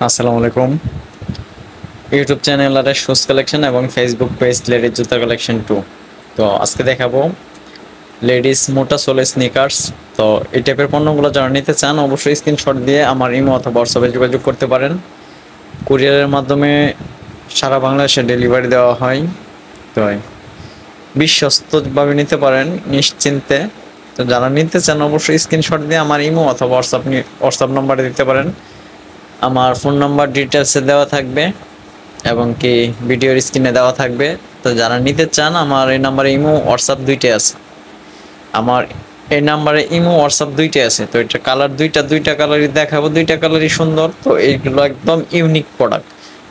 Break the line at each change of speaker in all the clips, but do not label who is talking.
আসসালামু আলাইকুম। YouTube channel আর shoes collection এবং ফেসবুক পেজ লেডিস জুতা কালেকশন 2। তো আজকে দেখাবো লেডিস মোটা সোলে স্নিকার্স। তো এই টাইপের পণ্যগুলো যারা নিতে চান অবশ্যই স্ক্রিনশট দিয়ে আমার ইমো অথবা হোয়াটসঅ্যাপে যোগাযোগ করতে পারেন। কুরিয়ারের মাধ্যমে সারা বাংলাদেশে ডেলিভারি দেওয়া হয়। তো বিশ্বস্তভাবে নিতে পারেন নিশ্চিন্তে। তো যারা নিতে চান অবশ্যই স্ক্রিনশট দিয়ে আমার ইমো অথবা হোয়াটসঅ্যাপ নাম্বারে দিতে পারেন। আমার ফোন নাম্বার ডিটেলসে দেওয়া থাকবে এবং কি ভিডিওর স্ক্রিনে দেওয়া থাকবে। তো যারা নিতে চান আমার এই নাম্বারে ইমো হোয়াটসঅ্যাপ দুইটাই আছে। আমার এই নাম্বারে ইমো হোয়াটসঅ্যাপ দুইটাই আছে। তো এটা কালার দুইটা কালারই দেখাবো, দুইটা কালারই সুন্দর। তো এইগুলো একদম ইউনিক প্রোডাক্ট।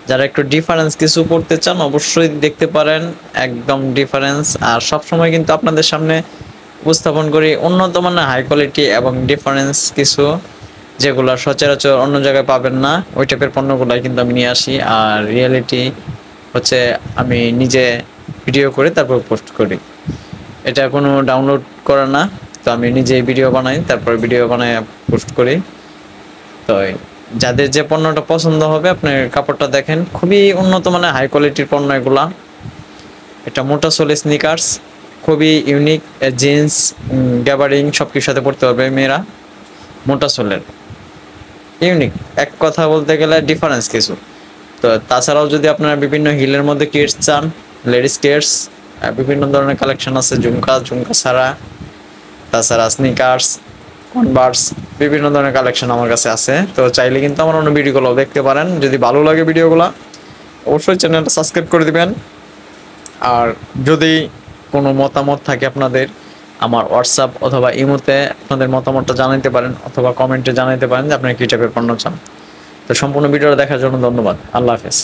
যারা একটু ডিফারেন্স কিছু করতে চান অবশ্যই দেখতে পারেন, একদম ডিফারেন্স। আর সবসময় কিন্তু আপনাদের সামনে উপস্থাপন করি উন্নত মানের হাই কোয়ালিটি এবং ডিফারেন্স কিছু, যেগুলো সচরাচর অন্য জায়গায় পাবেন না। ওই টাইপের পণ্যগুলাই কিন্তু আমি নিয়ে আসি। আর রিয়েলিটি হচ্ছে আমি নিজে ভিডিও করে তারপর পোস্ট করি। এটা কোনো ডাউনলোড করা না। তো আমি নিজে ভিডিও বানাই, তারপর ভিডিও বানাই পোস্ট করি। তো যাদের যে পণ্যটা পছন্দ হবে আপনার কাপড়টা দেখেন, খুবই উন্নত মানের হাই কোয়ালিটির পণ্য এগুলা। এটা মোটা সোলে স্নিকার্স, খুবই ইউনিক। জিন্স, গ্যাবারিং সব কিছুর সাথে পড়তে পারবে মেয়েরা। মোটা সোলের ইউনিক, এক কথা বলতে গেলে ডিফারেন্স কিছু। তো তাছাড়াও যদি আপনারা বিভিন্ন হিলের মধ্যে কিডস চান, লেডিস কিডস বিভিন্ন ধরনের কালেকশন আছে। ঝুমকা ছাড়া, তাছাড়া স্নিকার্স, কনভার্স, বিভিন্ন ধরনের কালেকশন আমার কাছে আছে। তো চাইলে কিন্তু আমার অন্য ভিডিওগুলো দেখতে পারেন। যদি ভালো লাগে ভিডিওগুলো অবশ্যই চ্যানেলটা সাবস্ক্রাইব করে দিবেন। আর যদি কোনো মতামত থাকে আপনাদের, আমার হোয়াটসঅ্যাপ অথবা ইমোতে আপনাদের মতামতটা জানাতে পারেন, অথবা কমেন্টে জানাতে পারেন যে আপনারা কী টাইপের পণ্য চান। তো সম্পূর্ণ ভিডিওটা দেখার জন্য ধন্যবাদ। আল্লাহ হাফেজ।